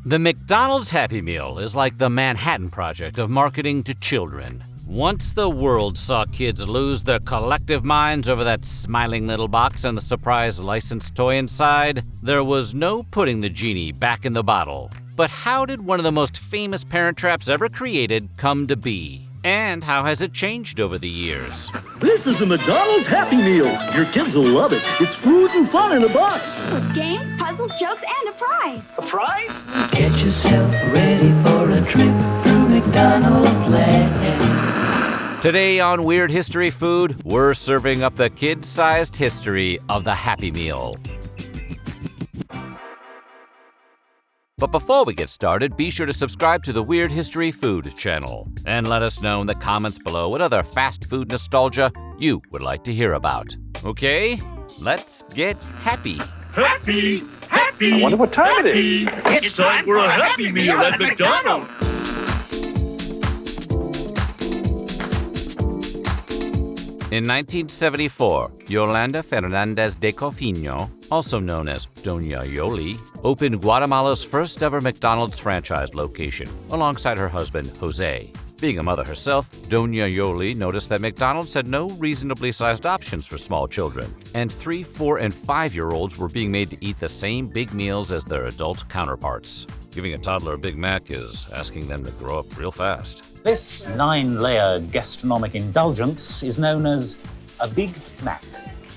The McDonald's Happy Meal is like the Manhattan Project of marketing to children. Once the world saw kids lose their collective minds over that smiling little box and the surprise licensed toy inside, there was no putting the genie back in the bottle. But how did one of the most famous parent traps ever created come to be? And how has it changed over the years? This is a McDonald's Happy Meal. Your kids will love it. It's food and fun in a box. With games, puzzles, jokes, and a prize. A prize? Get yourself ready for a trip through McDonald's land. Today on Weird History Food, we're serving up the kid-sized history of the Happy Meal. But before we get started, be sure to subscribe to the Weird History Food channel and let us know in the comments below what other fast food nostalgia you would like to hear about. Okay, let's get happy. Happy! Happy! I wonder what time it is. It's time for a Happy Meal at McDonald's. In 1974, Yolanda Fernández de Cofiño, also known as Doña Yoli, opened Guatemala's first ever McDonald's franchise location alongside her husband, Jose. Being a mother herself, Doña Yoli noticed that McDonald's had no reasonably sized options for small children, and 3-, 4-, and 5-year-olds were being made to eat the same big meals as their adult counterparts. Giving a toddler a Big Mac is asking them to grow up real fast. This 9-layer gastronomic indulgence is known as a Big Mac.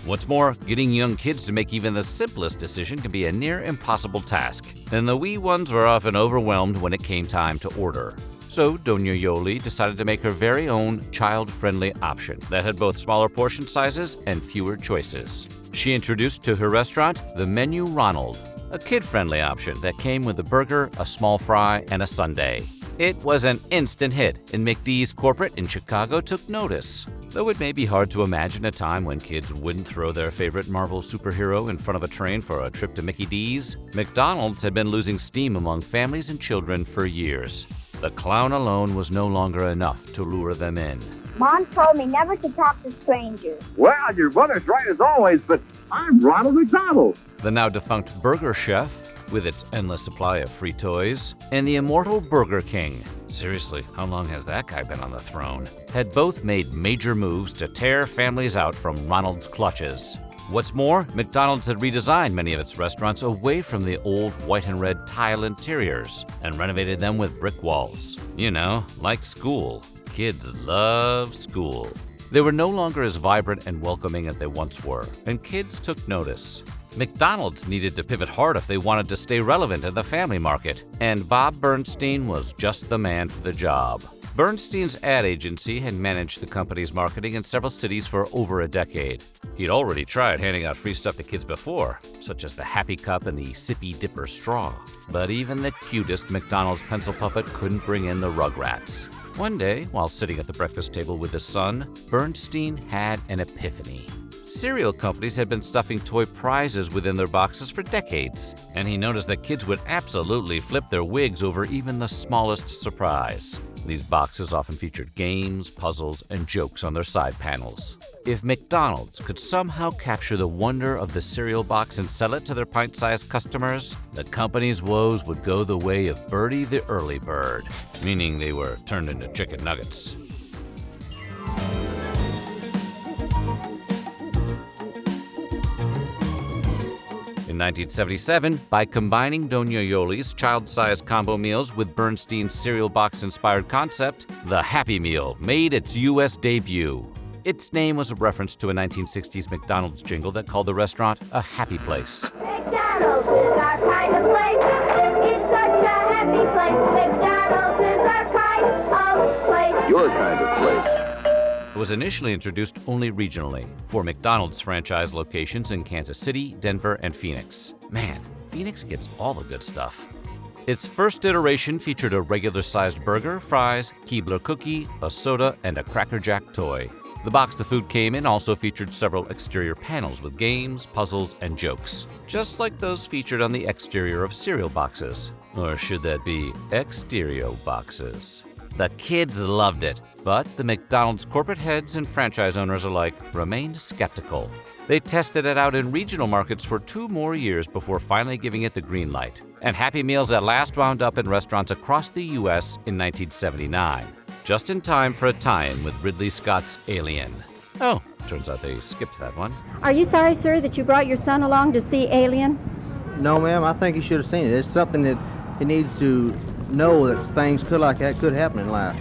What's more, getting young kids to make even the simplest decision can be a near impossible task, and the wee ones were often overwhelmed when it came time to order. So Doña Yoli decided to make her very own child-friendly option that had both smaller portion sizes and fewer choices. She introduced to her restaurant the menu Ronald, a kid-friendly option that came with a burger, a small fry, and a sundae. It was an instant hit, and McD's corporate in Chicago took notice. Though it may be hard to imagine a time when kids wouldn't throw their favorite Marvel superhero in front of a train for a trip to Mickey D's, McDonald's had been losing steam among families and children for years. The clown alone was no longer enough to lure them in. Mom told me never to talk to strangers. Well, your mother's right as always, but I'm Ronald McDonald. The now defunct Burger Chef, with its endless supply of free toys, and the immortal Burger King, seriously, how long has that guy been on the throne, had both made major moves to tear families out from Ronald's clutches. What's more, McDonald's had redesigned many of its restaurants away from the old white and red tile interiors and renovated them with brick walls. You know, like school. Kids love school. They were no longer as vibrant and welcoming as they once were, and kids took notice. McDonald's needed to pivot hard if they wanted to stay relevant in the family market, and Bob Bernstein was just the man for the job. Bernstein's ad agency had managed the company's marketing in several cities for over a decade. He'd already tried handing out free stuff to kids before, such as the Happy Cup and the Sippy Dipper straw. But even the cutest McDonald's pencil puppet couldn't bring in the Rugrats. One day, while sitting at the breakfast table with his son, Bernstein had an epiphany. Cereal companies had been stuffing toy prizes within their boxes for decades, and he noticed that kids would absolutely flip their wigs over even the smallest surprise. These boxes often featured games, puzzles, and jokes on their side panels. If McDonald's could somehow capture the wonder of the cereal box and sell it to their pint-sized customers, the company's woes would go the way of Birdie the early bird, meaning they were turned into chicken nuggets. In 1977, by combining Doña Yoli's child-sized combo meals with Bernstein's cereal box-inspired concept, the Happy Meal made its U.S. debut. Its name was a reference to a 1960s McDonald's jingle that called the restaurant a happy place. McDonald's is our kind of place. It's such a happy place. McDonald's is our kind of place. Your kind of place. It was initially introduced only regionally for McDonald's franchise locations in Kansas City, Denver, and Phoenix. Man, Phoenix gets all the good stuff. Its first iteration featured a regular-sized burger, fries, Keebler cookie, a soda, and a Cracker Jack toy. The box the food came in also featured several exterior panels with games, puzzles, and jokes, just like those featured on the exterior of cereal boxes. Or should that be exterior boxes? The kids loved it, but the McDonald's corporate heads and franchise owners alike remained skeptical. They tested it out in regional markets for 2 more years before finally giving it the green light, and Happy Meals at last wound up in restaurants across the U.S. in 1979, just in time for a tie-in with Ridley Scott's Alien. Oh, turns out they skipped that one. Are you sorry, sir, that you brought your son along to see Alien? No, ma'am, I think he should have seen it. It's something that he needs to know, that things like that could happen in life.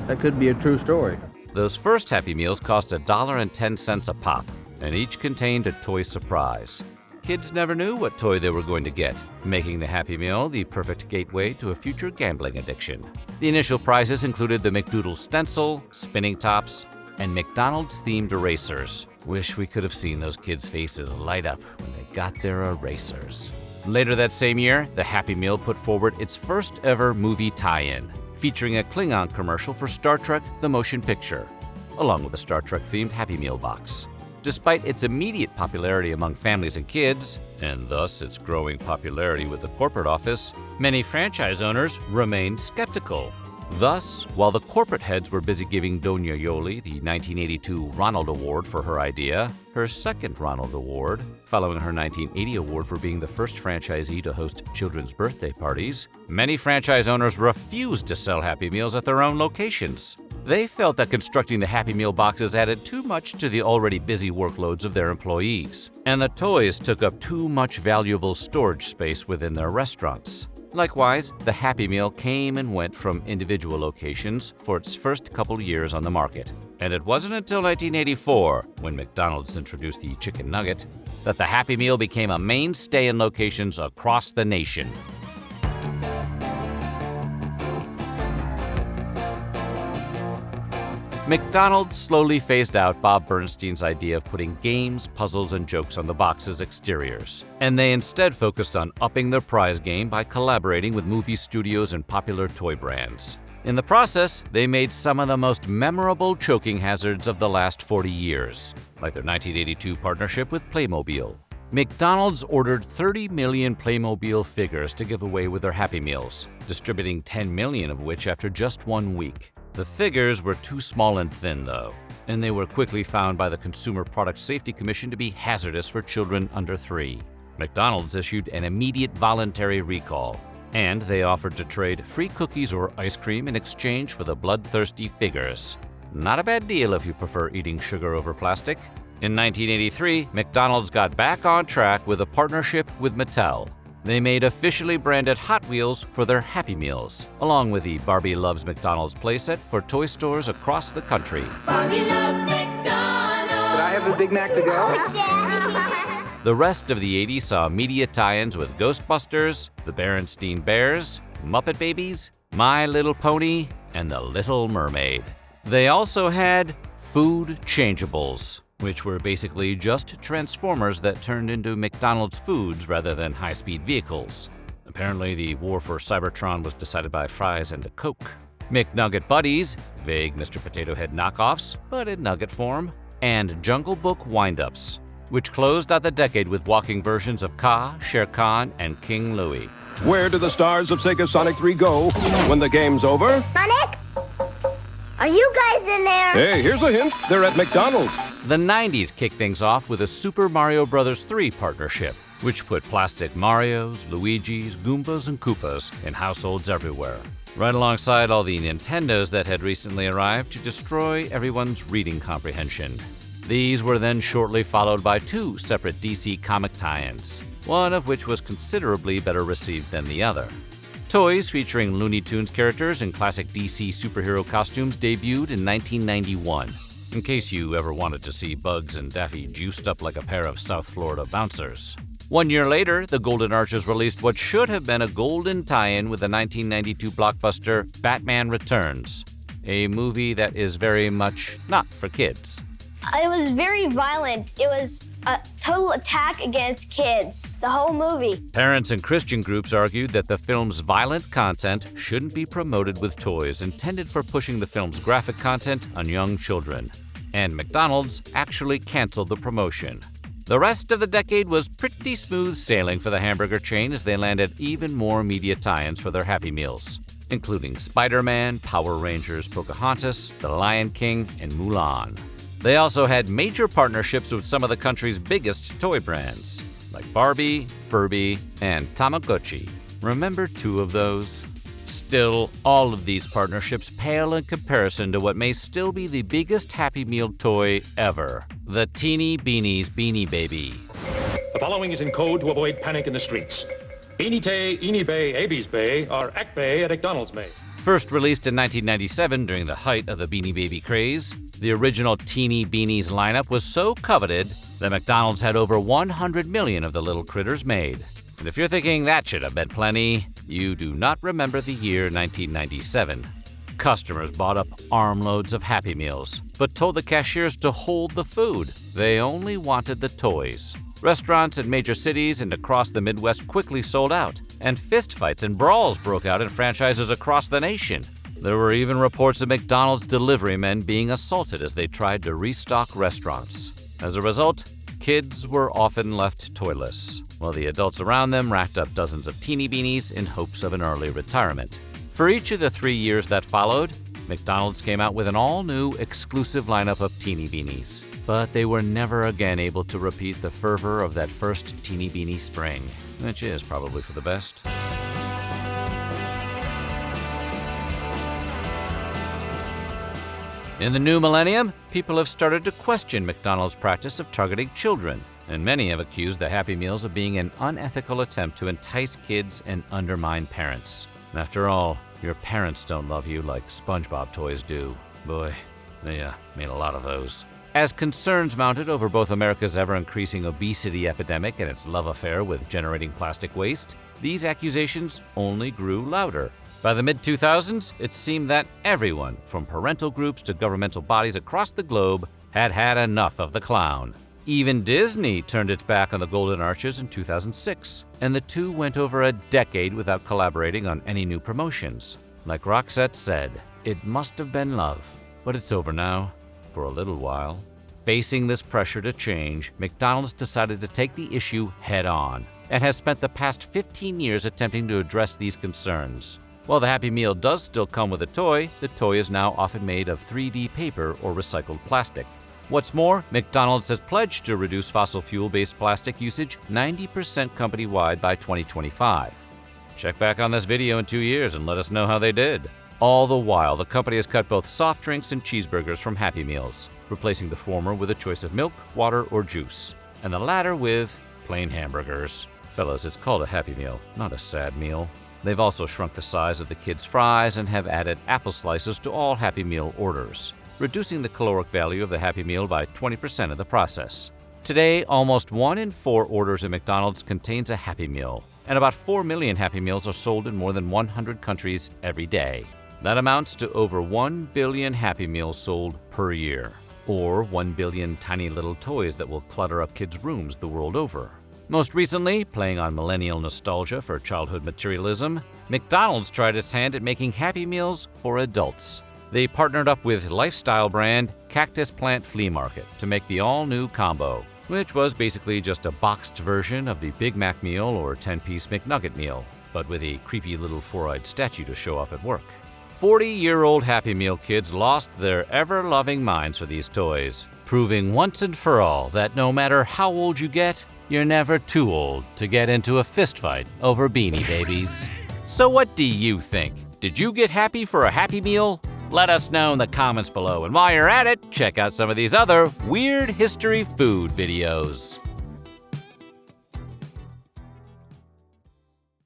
That could be a true story. Those first Happy Meals cost $1.10 a pop, and each contained a toy surprise. Kids never knew what toy they were going to get, making the Happy Meal the perfect gateway to a future gambling addiction. The initial prizes included the McDoodle stencil, spinning tops, and McDonald's-themed erasers. Wish we could have seen those kids' faces light up when they got their erasers. Later that same year, the Happy Meal put forward its first ever movie tie-in, featuring a Klingon commercial for Star Trek: The Motion Picture, along with a Star Trek-themed Happy Meal box. Despite its immediate popularity among families and kids, and thus its growing popularity with the corporate office, many franchise owners remained skeptical. Thus, while the corporate heads were busy giving Doña Yoli the 1982 Ronald Award for her idea, her second Ronald Award, following her 1980 award for being the first franchisee to host children's birthday parties, many franchise owners refused to sell Happy Meals at their own locations. They felt that constructing the Happy Meal boxes added too much to the already busy workloads of their employees, and the toys took up too much valuable storage space within their restaurants. Likewise, the Happy Meal came and went from individual locations for its first couple years on the market. And it wasn't until 1984, when McDonald's introduced the Chicken Nugget, that the Happy Meal became a mainstay in locations across the nation. McDonald's slowly phased out Bob Bernstein's idea of putting games, puzzles, and jokes on the box's exteriors, and they instead focused on upping their prize game by collaborating with movie studios and popular toy brands. In the process, they made some of the most memorable choking hazards of the last 40 years, like their 1982 partnership with Playmobil. McDonald's ordered 30 million Playmobil figures to give away with their Happy Meals, distributing 10 million of which after just 1 week. The figures were too small and thin, though, and they were quickly found by the Consumer Product Safety Commission to be hazardous for children under 3. McDonald's issued an immediate voluntary recall, and they offered to trade free cookies or ice cream in exchange for the bloodthirsty figures. Not a bad deal if you prefer eating sugar over plastic. In 1983, McDonald's got back on track with a partnership with Mattel. They made officially branded Hot Wheels for their Happy Meals, along with the Barbie Loves McDonald's playset for toy stores across the country. Barbie loves McDonald's. Could I have the Big Mac to go? The rest of the 80s saw media tie-ins with Ghostbusters, the Berenstain Bears, Muppet Babies, My Little Pony, and The Little Mermaid. They also had food changeables, which were basically just Transformers that turned into McDonald's foods rather than high-speed vehicles. Apparently, the war for Cybertron was decided by fries and a Coke. McNugget Buddies, vague Mr. Potato Head knockoffs, but in nugget form, and Jungle Book wind-ups, which closed out the decade with walking versions of Ka, Shere Khan, and King Louie. Where do the stars of Sega Sonic 3 go when the game's over? Sonic? Are you guys in there? Hey, here's a hint. They're at McDonald's. The 90s kicked things off with a Super Mario Bros. 3 partnership, which put plastic Marios, Luigis, Goombas, and Koopas in households everywhere, right alongside all the Nintendos that had recently arrived to destroy everyone's reading comprehension. These were then shortly followed by 2 separate DC comic tie-ins, one of which was considerably better received than the other. Toys featuring Looney Tunes characters in classic DC superhero costumes debuted in 1991, in case you ever wanted to see Bugs and Daffy juiced up like a pair of South Florida bouncers. 1 year later, the Golden Arches released what should have been a golden tie-in with the 1992 blockbuster Batman Returns, a movie that is very much not for kids. It was very violent. It was a total attack against kids, the whole movie. Parents and Christian groups argued that the film's violent content shouldn't be promoted with toys intended for pushing the film's graphic content on young children, and McDonald's actually canceled the promotion. The rest of the decade was pretty smooth sailing for the hamburger chain as they landed even more media tie-ins for their Happy Meals, including Spider-Man, Power Rangers, Pocahontas, The Lion King, and Mulan. They also had major partnerships with some of the country's biggest toy brands, like Barbie, Furby, and Tamagotchi. Remember 2 of those? Still, all of these partnerships pale in comparison to what may still be the biggest Happy Meal toy ever, the Teeny Beanies Beanie Baby. The following is in code to avoid panic in the streets. Beanie Tay, Eenie Bay, Abies Bay, or Ack Bay at McDonald's May. First released in 1997 during the height of the Beanie Baby craze, the original Teeny Beanies lineup was so coveted that McDonald's had over 100 million of the little critters made. And if you're thinking that should have been plenty, you do not remember the year 1997. Customers bought up armloads of Happy Meals, but told the cashiers to hold the food. They only wanted the toys. Restaurants in major cities and across the Midwest quickly sold out, and fistfights and brawls broke out in franchises across the nation. There were even reports of McDonald's delivery men being assaulted as they tried to restock restaurants. As a result, kids were often left toyless, while the adults around them racked up dozens of Teeny Beanies in hopes of an early retirement. For each of the 3 years that followed, McDonald's came out with an all-new exclusive lineup of Teeny Beanies. But they were never again able to repeat the fervor of that first Teeny Beanie spring, which is probably for the best. In the new millennium, people have started to question McDonald's practice of targeting children, and many have accused the Happy Meals of being an unethical attempt to entice kids and undermine parents. After all, your parents don't love you like SpongeBob toys do. Boy, they made a lot of those. As concerns mounted over both America's ever-increasing obesity epidemic and its love affair with generating plastic waste, these accusations only grew louder. By the mid-2000s, it seemed that everyone, from parental groups to governmental bodies across the globe, had had enough of the clown. Even Disney turned its back on the Golden Arches in 2006, and the two went over a decade without collaborating on any new promotions. Like Roxette said, it must have been love, but it's over now, for a little while. Facing this pressure to change, McDonald's decided to take the issue head-on, and has spent the past 15 years attempting to address these concerns. While the Happy Meal does still come with a toy, the toy is now often made of 3D paper or recycled plastic. What's more, McDonald's has pledged to reduce fossil fuel-based plastic usage 90% company-wide by 2025. Check back on this video in 2 years and let us know how they did. All the while, the company has cut both soft drinks and cheeseburgers from Happy Meals, replacing the former with a choice of milk, water, or juice, and the latter with plain hamburgers. Fellas, it's called a Happy Meal, not a sad meal. They've also shrunk the size of the kids' fries and have added apple slices to all Happy Meal orders, reducing the caloric value of the Happy Meal by 20% in the process. Today, almost 1 in 4 orders at McDonald's contains a Happy Meal, and about 4 million Happy Meals are sold in more than 100 countries every day. That amounts to over 1 billion Happy Meals sold per year, or 1 billion tiny little toys that will clutter up kids' rooms the world over. Most recently, playing on millennial nostalgia for childhood materialism, McDonald's tried its hand at making Happy Meals for adults. They partnered up with lifestyle brand Cactus Plant Flea Market to make the all-new combo, which was basically just a boxed version of the Big Mac meal or 10-piece McNugget meal, but with a creepy little 4-eyed statue to show off at work. 40-year-old Happy Meal kids lost their ever-loving minds for these toys, proving once and for all that no matter how old you get, you're never too old to get into a fistfight over Beanie Babies. So what do you think? Did you get happy for a Happy Meal? Let us know in the comments below, and while you're at it, check out some of these other weird history food videos.